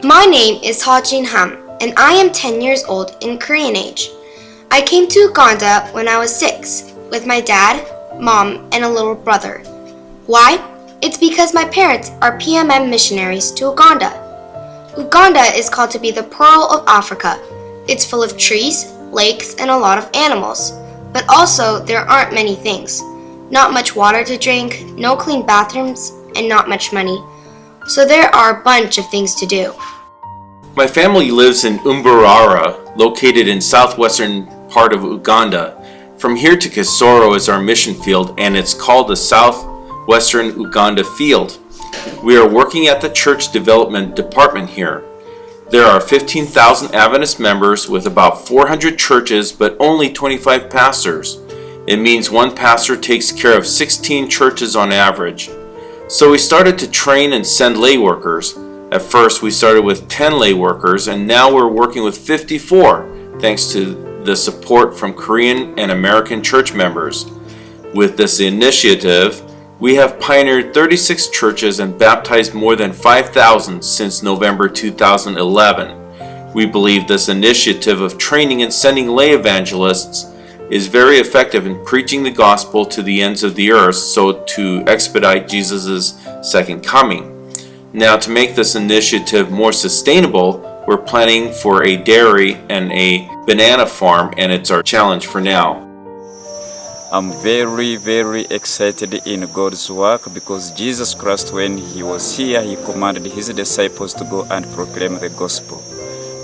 My name is Ha Jin Ham, and I am 10 years old in Korean age. I came to Uganda when I was 6 with my dad, mom, and a little brother. Why? It's because my parents are PMM missionaries to Uganda. Uganda is called to be the Pearl of Africa. It's full of trees, lakes, and a lot of animals. But also, there aren't many things. Not much water to drink, no clean bathrooms, and not much money. So there are a bunch of things to do. My family lives in Mbarara, located in southwestern part of Uganda. From here to Kisoro is our mission field, and it's called the Southwestern Uganda Field. We are working at the church development department here. There are 15,000 Adventist members with about 400 churches, but only 25 pastors. It means one pastor takes care of 16 churches on average. So we started to train and send lay workers. At first we started with 10 lay workers, and now we're working with 54, thanks to the support from Korean and American church members. With this initiative, we have pioneered 36 churches and baptized more than 5,000 since November 2011. We believe this initiative of training and sending lay evangelists is very effective in preaching the gospel to the ends of the earth, so to expedite Jesus' second coming. Now, to make this initiative more sustainable, we're planning for a dairy and a banana farm, and it's our challenge for now. I'm very excited in God's work because Jesus Christ, when he was here, he commanded his disciples to go and proclaim the gospel.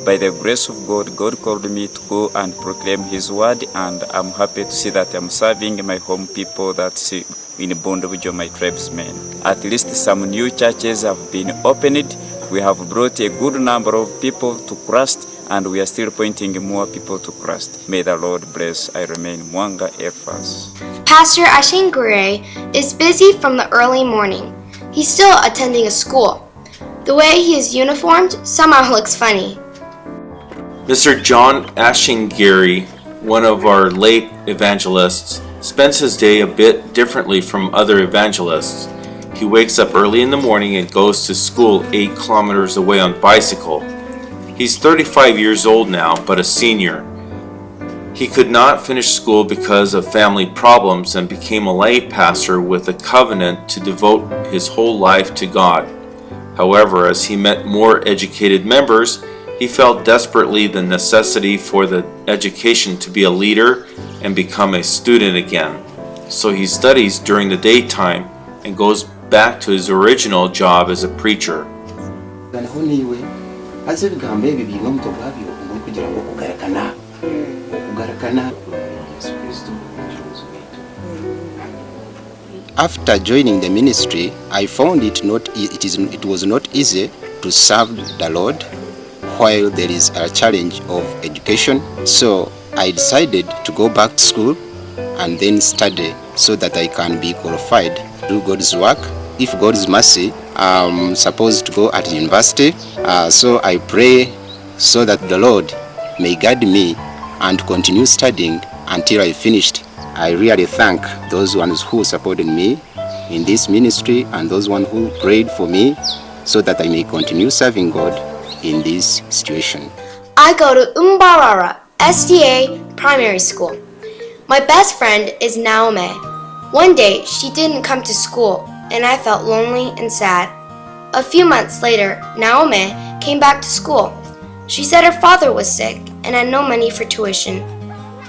By the grace of God, God called me to go and proclaim his word, and I'm happy to see that I'm serving my home people that's in Bondobujo, my tribesmen. At least some new churches have been opened. We have brought a good number of people to Christ, and we are still pointing more people to Christ. May the Lord bless. I remain Mwanga Efas. Pastor Ashingure is busy from the early morning. He's still attending a school. The way he is uniformed somehow looks funny. Mr. John Ashingiri, one of our late evangelists, spends his day a bit differently from other evangelists. He wakes up early in the morning and goes to school 8 kilometers away on bicycle. He's 35 years old now, but a senior. He could not finish school because of family problems and became a lay pastor with a covenant to devote his whole life to God. However, as he met more educated members, he felt desperately the necessity for the education to be a leader and become a student again. So he studies during the daytime and goes back to his original job as a preacher. After joining the ministry, I found it was not easy to serve the Lord while there is a challenge of education. So I decided to go back to school and then study so that I can be qualified to do God's work. If God's mercy, I'm supposed to go at university. So I pray so that the Lord may guide me and continue studying until I finished. I really thank those ones who supported me in this ministry and those ones who prayed for me so that I may continue serving God in this situation. I go to Mbarara SDA Primary School. My best friend is Naomi. One day, she didn't come to school, and I felt lonely and sad. A few months later, Naomi came back to school. She said her father was sick and had no money for tuition.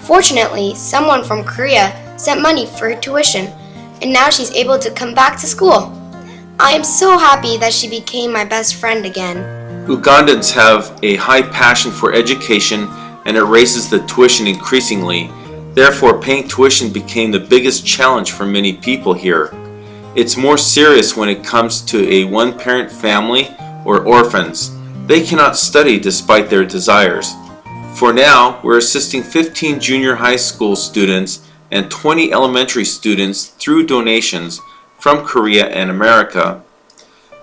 Fortunately, someone from Korea sent money for her tuition, and now she's able to come back to school. I am so happy that she became my best friend again. Ugandans have a high passion for education, and it raises the tuition increasingly. Therefore, paying tuition became the biggest challenge for many people here. It's more serious when it comes to a one-parent family or orphans. They cannot study despite their desires. For now, we're assisting 15 junior high school students and 20 elementary students through donations from Korea and America.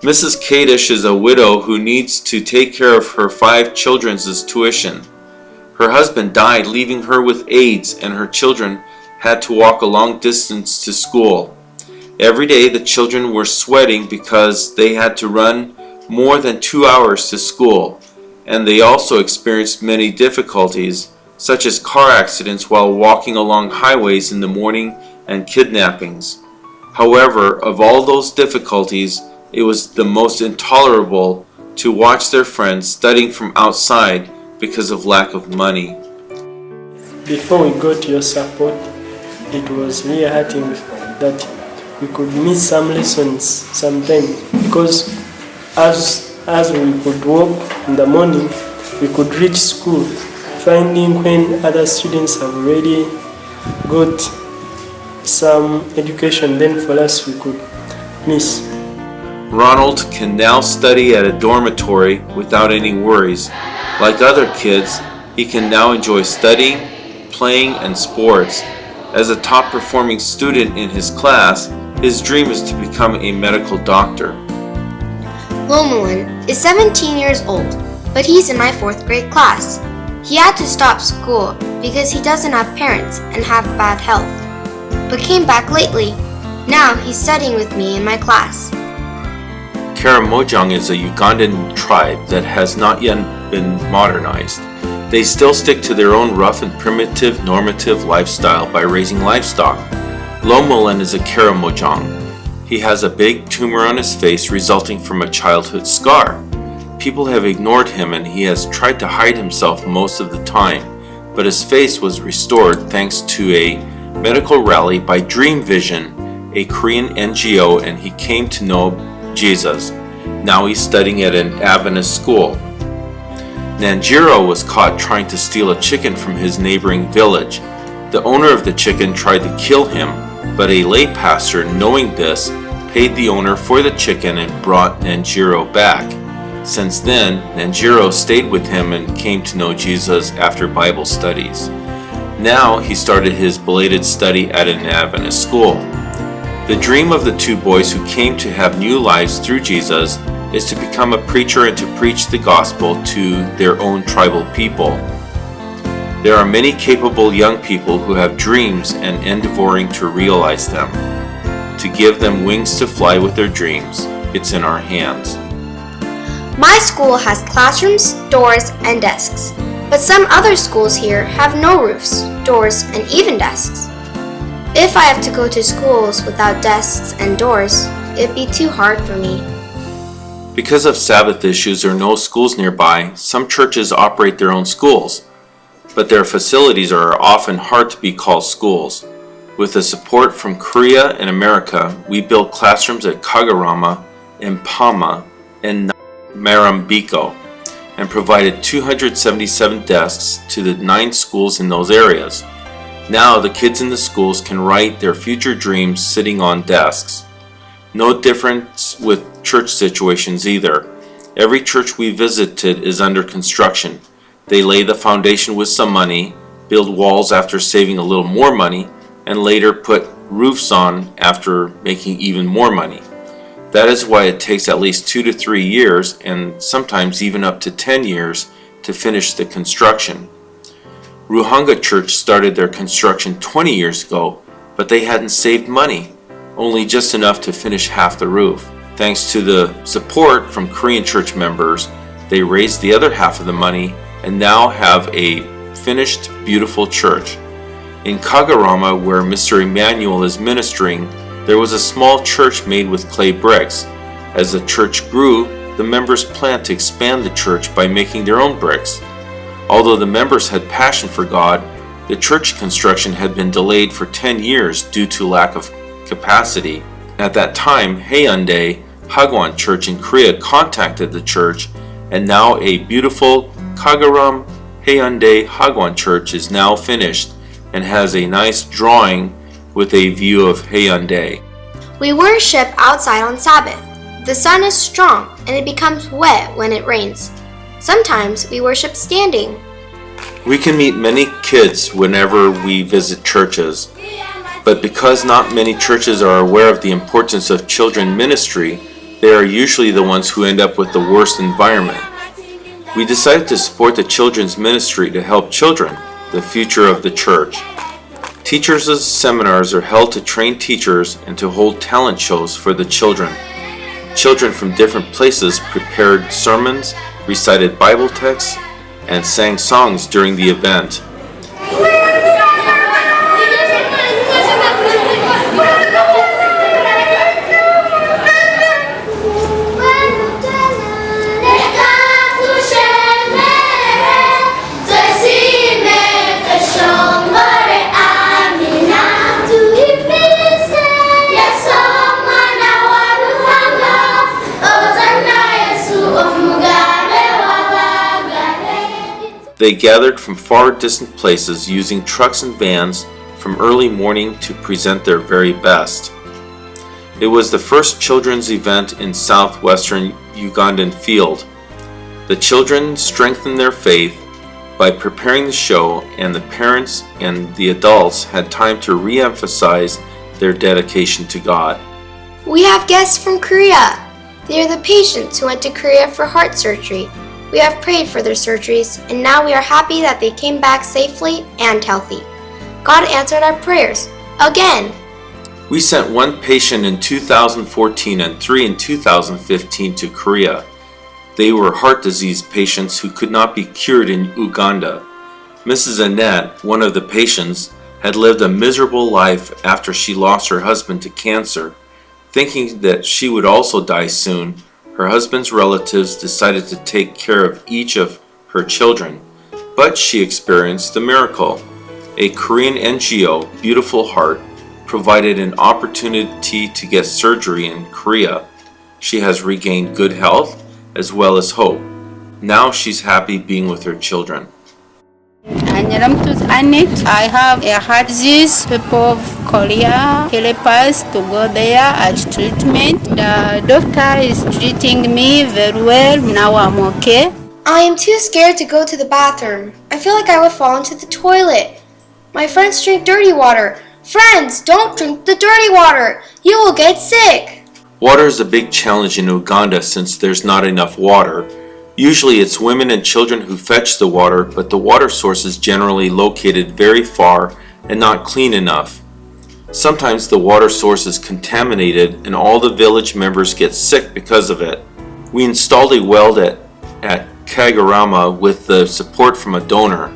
Mrs. Kadish is a widow who needs to take care of her 5 children's tuition. Her husband died, leaving her with AIDS, and her children had to walk a long distance to school. Every day the children were sweating because they had to run more than 2 hours to school, and they also experienced many difficulties, such as car accidents while walking along highways in the morning and kidnappings. However, of all those difficulties, it was the most intolerable to watch their friends studying from outside because of lack of money. Before we got your support, it was really hurting that we could miss some lessons sometimes, because as we could walk in the morning, we could reach school, finding when other students have already got some education, then for us we could miss. Ronald can now study at a dormitory without any worries. Like other kids, he can now enjoy studying, playing, and sports. As a top performing student in his class, his dream is to become a medical doctor. Lomulin is 17 years old, but he's in my 4th grade class. He had to stop school because he doesn't have parents and have bad health, but came back lately. Now he's studying with me in my class. Karamojong is a Ugandan tribe that has not yet been modernized. They still stick to their own rough and primitive normative lifestyle by raising livestock. Lomulin is a Karamojong. He has a big tumor on his face resulting from a childhood scar. People have ignored him and he has tried to hide himself most of the time, but his face was restored thanks to a medical rally by Dream Vision, a Korean NGO, and he came to know Jesus. Now he's studying at an Adventist school. Nanjiro was caught trying to steal a chicken from his neighboring village. The owner of the chicken tried to kill him, but a lay pastor, knowing this, paid the owner for the chicken and brought Nanjiro back. Since then, Nanjiro stayed with him and came to know Jesus after Bible studies. Now he started his belated study at an Adventist school. The dream of the two boys who came to have new lives through Jesus is to become a preacher and to preach the gospel to their own tribal people. There are many capable young people who have dreams and endeavoring to realize them. To give them wings to fly with their dreams, it's in our hands. My school has classrooms, doors, and desks, but some other schools here have no roofs, doors, and even desks. If I have to go to schools without desks and doors, it'd be too hard for me. Because of Sabbath issues or no schools nearby, some churches operate their own schools, but their facilities are often hard to be called schools. With the support from Korea and America, we built classrooms at Kagarama, Impama, and Marambiko, and provided 277 desks to the 9 schools in those areas. Now the kids in the schools can write their future dreams sitting on desks. No difference with church situations either. Every church we visited is under construction. They lay the foundation with some money, build walls after saving a little more money, and later put roofs on after making even more money. That is why it takes at least 2 to 3 years, and sometimes even up to 10 years, to finish the construction. Ruhanga Church started their construction 20 years ago, but they hadn't saved money, only just enough to finish half the roof. Thanks to the support from Korean church members, they raised the other half of the money and now have a finished, beautiful church. In Kagarama, where Mr. Emmanuel is ministering, there was a small church made with clay bricks. As the church grew, the members planned to expand the church by making their own bricks. Although the members had passion for God, the church construction had been delayed for 10 years due to lack of capacity. At that time, Haeundae Hagwon Church in Korea contacted the church, and now a beautiful Kagaram Haeundae Hagwon Church is now finished and has a nice drawing with a view of Haeundae. We worship outside on Sabbath. The sun is strong and it becomes wet when it rains. Sometimes we worship standing. We can meet many kids whenever we visit churches, but because not many churches are aware of the importance of children ministry, they are usually the ones who end up with the worst environment. We decided to support the children's ministry to help children, the future of the church. Teachers' seminars are held to train teachers and to hold talent shows for the children. Children from different places prepared sermons, recited Bible texts, and sang songs during the event. They gathered from far distant places using trucks and vans from early morning to present their very best. It was the first children's event in southwestern Ugandan field. The children strengthened their faith by preparing the show, and the parents and the adults had time to re-emphasize their dedication to God. We have guests from Korea. They are the patients who went to Korea for heart surgery. We have prayed for their surgeries, and now we are happy that they came back safely and healthy. God answered our prayers. Again! We sent one patient in 2014 and 3 in 2015 to Korea. They were heart disease patients who could not be cured in Uganda. Mrs. Annette, one of the patients, had lived a miserable life after she lost her husband to cancer. Thinking that she would also die soon, her husband's relatives decided to take care of each of her children, but she experienced the miracle. A Korean NGO, Beautiful Heart, provided an opportunity to get surgery in Korea. She has regained good health as well as hope. Now she's happy being with her children. I have a heart disease. People of Korea help us to go there at treatment. The doctor is treating me very well. Now I'm okay. I am too scared to go to the bathroom. I feel like I would fall into the toilet. My friends drink dirty water. Friends, don't drink the dirty water. You will get sick. Water is a big challenge in Uganda since there's not enough water. Usually it's women and children who fetch the water, but the water source is generally located very far and not clean enough. Sometimes the water source is contaminated and all the village members get sick because of it. We installed a well at Kagarama with the support from a donor.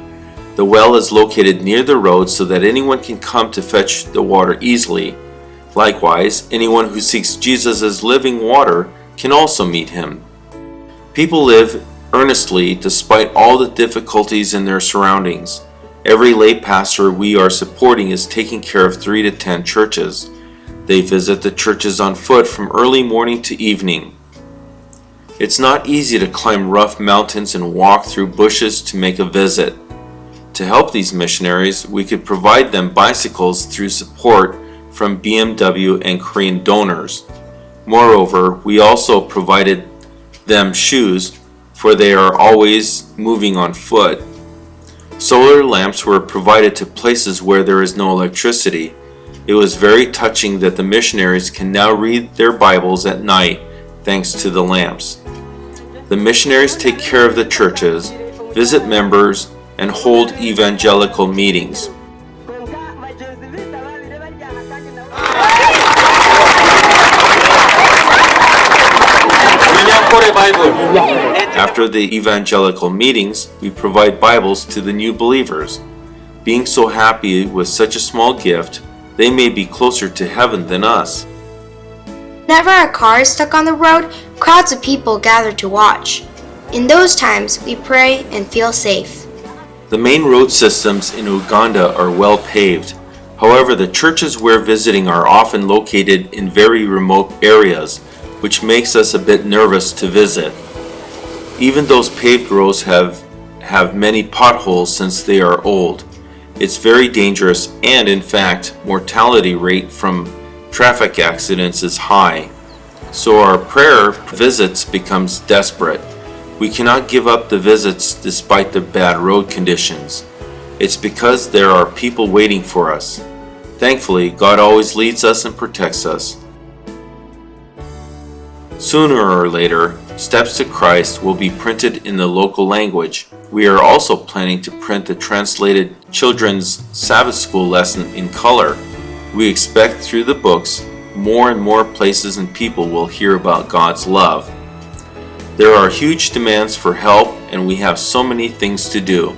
The well is located near the road so that anyone can come to fetch the water easily. Likewise, anyone who seeks Jesus as living water can also meet him. People live earnestly despite all the difficulties in their surroundings. Every lay pastor we are supporting is taking care of 3 to 10 churches. They visit the churches on foot from early morning to evening. It's not easy to climb rough mountains and walk through bushes to make a visit. To help these missionaries, we could provide them bicycles through support from BMW and Korean donors. Moreover, we also provided them shoes, for they are always moving on foot. Solar lamps were provided to places where there is no electricity. It was very touching that the missionaries can now read their Bibles at night thanks to the lamps. The missionaries take care of the churches, visit members, and hold evangelical meetings. After the evangelical meetings, we provide Bibles to the new believers. Being so happy with such a small gift, they may be closer to heaven than us. Whenever a car is stuck on the road, crowds of people gather to watch. In those times, we pray and feel safe. The main road systems in Uganda are well paved. However, the churches we're visiting are often located in very remote areas, which makes us a bit nervous to visit. Even those paved roads have many potholes since they are old. It's very dangerous, and in fact, mortality rate from traffic accidents is high. So our prayer visits becomes desperate. We cannot give up the visits despite the bad road conditions. It's because there are people waiting for us. Thankfully, God always leads us and protects us. Sooner or later, Steps to Christ will be printed in the local language. We are also planning to print the translated children's Sabbath school lesson in color. We expect through the books more and more places and people will hear about God's love. There are huge demands for help, and we have so many things to do.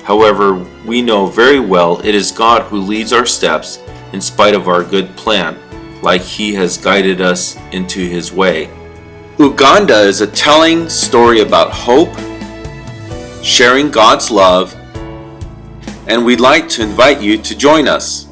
However, we know very well it is God who leads our steps in spite of our good plan, like He has guided us into His way. Uganda is a telling story about hope, sharing God's love, and we'd like to invite you to join us.